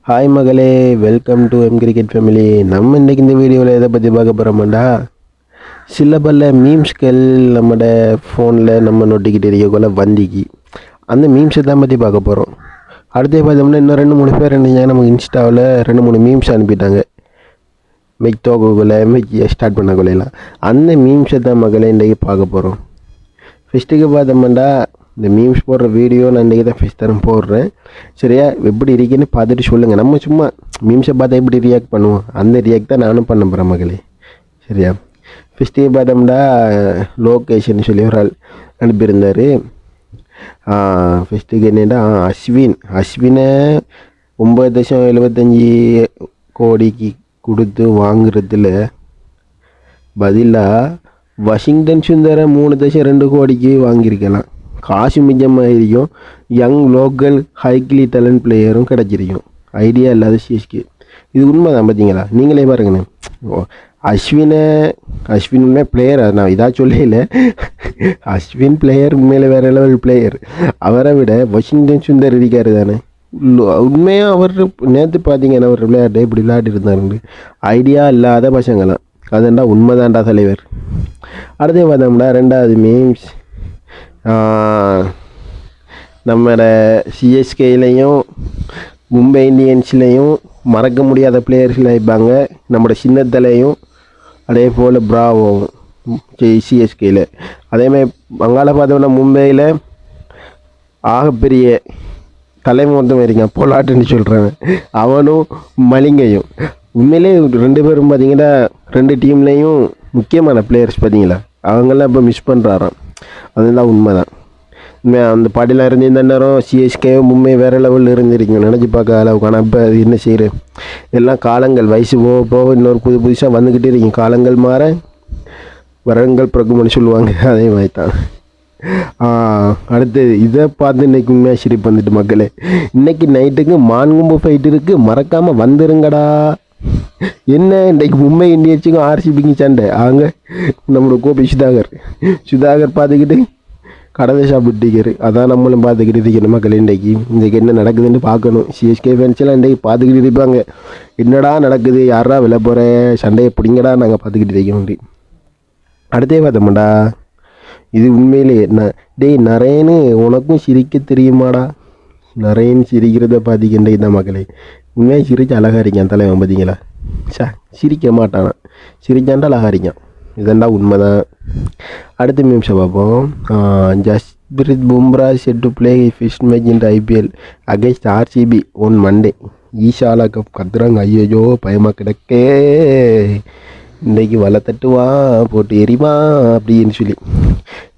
Hi மகளே, welcome to M cricket family. நம்ம இன்றைக்கி இந்த வீடியோவில் எதை பற்றி பார்க்க போகிறோம்டா, சில பல மீம்ஸ்கள் நம்மட ஃபோனில் நம்ம நோட்டிக்கிட்டு இருக்கக்குள்ள வந்திக்கு அந்த மீம்ஸை தான் பற்றி பார்க்க போகிறோம். அடுத்து பார்த்தோம்னா இன்னும் 2-3 பேர் இருந்தீங்க நமக்கு இன்ஸ்டாவில் 2-3 மீம்ஸ் அனுப்பிட்டாங்க. மெக் தோக்குள்ள மெக் ஸ்டார்ட் பண்ணக்குள்ளலாம் அந்த மீம்ஸை தான் மகளே இன்றைக்கி பார்க்க போகிறோம். ஃபஸ்ட்டுக்கு பார்த்தோம்னா இந்த மீம்ஸ் போடுற வீடியோ நான் இன்றைக்கி தான் ஃபஸ்ட் தரம் போடுறேன். சரியா, எப்படி இருக்குன்னு பார்த்துட்டு சொல்லுங்கள். நம்ம சும்மா மீம்ஸை பார்த்தா எப்படி ரியாக்ட் பண்ணுவோம், அந்த ரியாக்ட் தான் நானும் பண்ண போகிறேன் மகளே. சரியா, ஃபஸ்ட்டுக்கு பார்த்தோம்னா லோகேஷன் சொல்லி ஒரு ஆள் அனுப்பியிருந்தார். ஃபஸ்ட்டுக்கு என்னென்னா அஸ்வினை 9.75 கோடிக்கு கொடுத்து வாங்குறதுல பதிலாக வாஷிங்டன் சுந்தரை 3.2 கோடிக்கு வாங்கியிருக்கலாம். காசு மிச்சமாக இருக்கும், யங் லோக்கல் ஹைக்லி டேலண்ட் பிளேயரும் கிடச்சிருக்கும். ஐடியா இல்லாத சிஎஸ்கே. இது உண்மை தான், பார்த்தீங்களா? நீங்களே பாருங்கண்ணே. அஸ்வின் உண்மை பிளேயர், நான் இதாக சொல்லல. அஸ்வின் பிளேயர் உண்மையில் வேறு லெவல் பிளேயர். அவரை விட வாஷிங்டன் சுந்தர் இருக்காரு தானே. உண்மையாக அவர் நேற்று பார்த்தீங்கன்னா அவர் விளையாட்டு இப்படி விளையாட்டு இருந்தாரு. ஐடியா இல்லாத பசங்களாம். அதுண்டா உண்மைதான்டா தலைவர். அடுத்தே பார்த்தோம்னா ரெண்டாவது மீம்ஸ், நம்மளோட சிஎஸ்கேலையும் மும்பை இந்தியன்ஸ்லேயும் மறக்க முடியாத பிளேயர்ஸில் இருப்பாங்க. நம்மளோட சின்னத்தலையும் அதே போல் பிராவோவும் சிஎஸ்கேயில். அதேமாதிரி அங்கால பார்த்தோம்னா மும்பையில் ஆகப்பெரிய தலைமொத்தம் இருக்கான், போலாட்டுன்னு சொல்கிறாங்க. அவனும் மலிங்கையும் உண்மையிலே 2 பேரும் பார்த்தீங்கன்னா 2 டீம்லேயும் முக்கியமான பிளேயர்ஸ். பார்த்தீங்களா, அவங்கெல்லாம் இப்போ மிஸ் பண்ணுறாராம். அதுதான் உண்மை தான். அந்த பாட்டிலாம் இருந்து இந்த நேரம் சிஎஸ்கே மும்பை வேறு லெவலில் இருந்திருக்கீங்க, நினச்சி பார்க்க அளவுக்கு. ஆனால் இப்போ அது என்ன செய்யுது, எல்லாம் காலங்கள் வயசு போக போக இன்னொரு புதுசாக வந்துக்கிட்டே இருக்கீங்க. காலங்கள் மாற வரங்கள் பிறக்கும்னு சொல்லுவாங்க, அதே மாதிரி தான். அடுத்து இதை பார்த்து இன்றைக்கி உண்மையாக சிரிப்பு வந்துட்டு மக்களே. இன்றைக்கி நைட்டுக்கு மான்கும்பு ஃபைட் இருக்குது, மறக்காமல் வந்துருங்கடா. என்ன இன்றைக்கு மும்பை இந்தியன்ஸுக்கும் ஆர்சிபிக்கும் சண்டை. அவங்க நம்மளோட கோபி சுதாகர் பார்த்துக்கிட்டு கடலை சாப்பிட்டுக்காரு. அதான் நம்மளும் பார்த்துக்கிட்டு இருக்கணும் மக்கள். இன்றைக்கு என்ன நடக்குதுன்னு பார்க்கணும். சிஎஸ்கே ஃபேன்ஸ்லாம் இன்றைக்கி பார்த்துக்கிட்டு இருப்பாங்க, என்னடா நடக்குது, யாரா விழ போகிற சண்டையை பிடிங்கடா நாங்கள் பார்த்துக்கிட்டு இருக்கணும். அடுத்தே பார்த்தோம்டா, இது உண்மையிலே நரேன்னு உனக்கும் சிரிக்க தெரியுமாடா. நரேன் சிரிக்கிறத பார்த்திக்கிட்டே தான் மக்களே. உண்மையாக சிரிச்சு அழகாக இருக்கான் தலைவன். பார்த்தீங்களா, சிரிக்க மாட்டானா, சிரிச்சாண்டா அழகாக இருக்கான். இதெண்டா உண்மை தான். அடுத்த மீம்ஸை பார்ப்போம். Jasprit Bumrah set to play first match in IPL against RCB on Monday. ஈஷாலா கப் கத்துறாங்க. ஐயோ பயமாக கிடக்கே, இன்றைக்கு வலை தட்டுவா போட்டு எரிவா அப்படின்னு சொல்லி.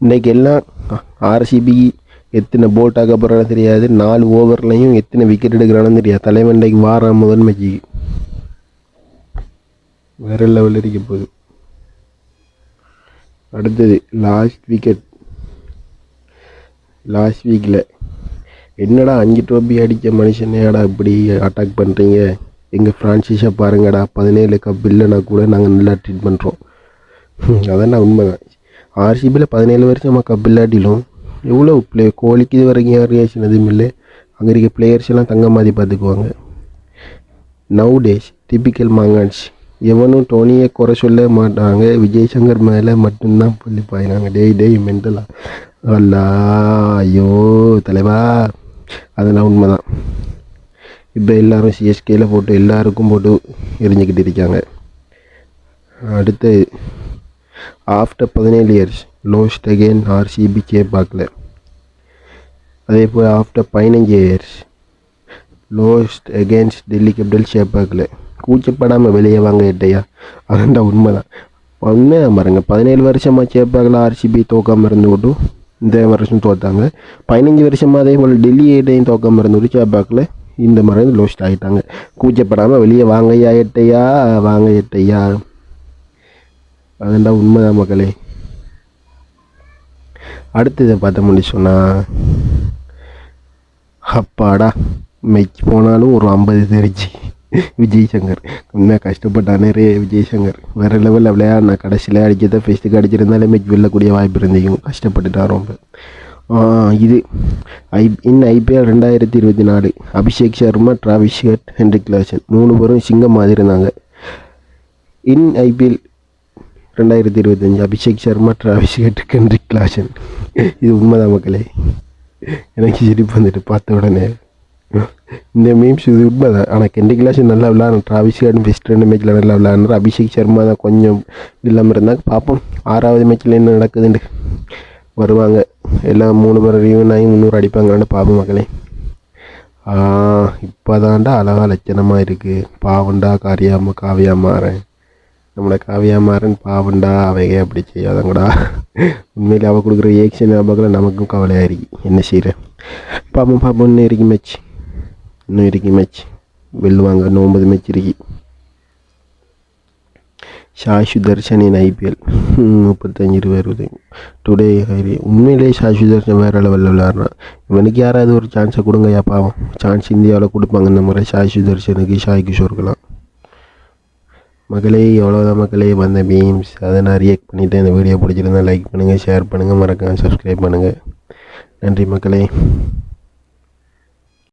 இன்றைக்கு எல்லாம் RCB எத்தனை போல்ட் ஆக போகிறான்னு தெரியாது, 4 ஓவர்லையும் எத்தனை விக்கெட் எடுக்கிறான்னு தெரியாது. தலைவன் இன்றைக்கு வாரம் முதன்மைக்கு வேறு லெவலில் இருக்க போகுது. அடுத்தது லாஸ்ட் வீக்கில் என்னடா 5 ட்ரோபி அடித்த மனுஷனையாடா இப்படி அட்டாக் பண்ணுறீங்க, எங்கள் ஃப்ரான்ச்சைஸை பாருங்கடா, 17 கப் இல்லைனா கூட நாங்கள் நல்லா ட்ரீட் பண்ணுறோம். அதான் உண்மை தான். RCBயில் 17 வருஷமாக கப் இல்லாட்டிலும் எவ்வளோ கோலிக்கு இது வரைக்கும் ரியாக்ஷன் எதுவும் இல்லை. அங்கே இருக்க பிளேயர்ஸ் எல்லாம் தங்க மாதிரி பார்த்துக்குவாங்க. நவ் டேஸ் டிபிக்கல் மாங்கான்ஸ், எவனும் டோனியை குறை சொல்ல மாட்டாங்க, விஜய் சங்கர் மேலே மட்டும்தான் சொல்லி பாயினாங்க. டேய் மென்டலா அல்லா, ஐயோ தலைவா. அதெல்லாம் உண்மை தான். இப்போ எல்லோரும் சிஎஸ்கேயில் போட்டு எல்லாருக்கும் போட்டு எரிஞ்சிக்கிட்டு இருக்காங்க. அடுத்து after 17 years lost again RCB சேப்பாக்கில். அதே போல் after 15 years lost against Delhi capital சேப்பாக்கில். கூச்சப்படாமல் வெளியே வாங்க எட்டையா. அதுண்டா உண்மை தான். உண்மையாக பாருங்க, 17 வருஷமாக சேப்பாக்கில் RCB தோக்காமல் இருந்து விட்டும் இந்த வருஷம் தோற்றாங்க. 15 வருஷமாக அதே போல் டெல்லி ஏட்டையும் தோக்காமல் இருந்து விட்டு சேப்பாக்கில் இந்த மாதிரி லோஸ்ட் ஆகிட்டாங்க. கூச்சப்படாமல் வெளியே வாங்கய்யா எட்டையா, வாங்க எட்டையா. அதுண்டா உண்மைதான் மக்களே. அடுத்து இதை பார்த்த முடியும் சொன்னால், அப்பாடா மெச் போனாலும் ஒரு 50 தெரிஞ்சு விஜய் சங்கர் உண்மையாக கஷ்டப்பட்டானே விஜய் சங்கர். வேறு லெவலில் விளையாடினா கடைசியில் அடிக்கிறத ஃபஸ்ட்டுக்கு அடிச்சிருந்தாலே மெச் வெல்லக்கூடிய வாய்ப்பு இருந்திக்கும். கஷ்டப்பட்டுட்டா ரொம்ப. இது IPL 2024 Abhishek Sharma, Travis head, Henrik Klaasen 3 பேரும் சிங்கம் மாதிரி இருந்தாங்க. IPL 2025 Abhishek Sharma, Travis head, Henrik Klaasen. இது உண்மைதான் மக்களே. எனக்கு சிரிப்பு வந்துட்டு பார்த்த உடனே. இந்த மீம்ஸ் இது உண்மைதான். ஆனால் ஹென்ரிக் கிளாசன் நல்லா விளையாடுறேன், டிராவிஸ் ஹெட் ஃபஸ்ட் 2 மேட்ச்சில் நல்லா விளையாடுறாரு. அபிஷேக் சர்மா தான் கொஞ்சம் இல்லாமல் இருந்தாங்க. பார்ப்போம் 6வது மேட்ச்சில் என்ன நடக்குதுண்டு. வருவாங்க எல்லாம் 3 பேர் ஈவன் ஆகி 300 அடிப்பாங்களான்னு பார்ப்போம் மக்களே. இப்போ தாண்டா அழகா லட்சணமாக இருக்குது. பாவண்டா காவியா மாறேன், நம்மளை காவியா மாறன் பாவண்டா அவையே அப்படி செய்யாதங்கடா. உண்மையிலே அவள் கொடுக்குற ரியாக்ஷன் ஞாபகம் நமக்கும் கவலையாக இருக்கு. என்ன செய்கிறேன் பார்ப்போம். இன்னும் இருக்கு மேட்ச் வெல்லுவாங்க. 9 மேட்ச் இருக்கு. சாய் சுதர்ஷனின் IPL 35-20 டுடே. உண்மையிலே சாய் சுதர்ஷன் வேறு லெவலில் விளையாடுறான். இவனுக்கு யாராவது ஒரு சான்ஸை கொடுங்கயா பாவம். சான்ஸ் இந்தியாவில் கொடுப்பாங்க இந்த முறை சாய் சுதர்ஷனுக்கு, சாய் கிஷோருக்கெல்லாம். மக்களே எவ்வளோதான் மக்களே வந்த மீம்ஸ், அதை நான் ரியாக்ட் பண்ணிவிட்டேன். இந்த வீடியோ பிடிச்சிருந்தா லைக் பண்ணுங்கள், ஷேர் பண்ணுங்கள், மறக்காமல் சப்ஸ்கிரைப் பண்ணுங்கள். நன்றி மக்களே.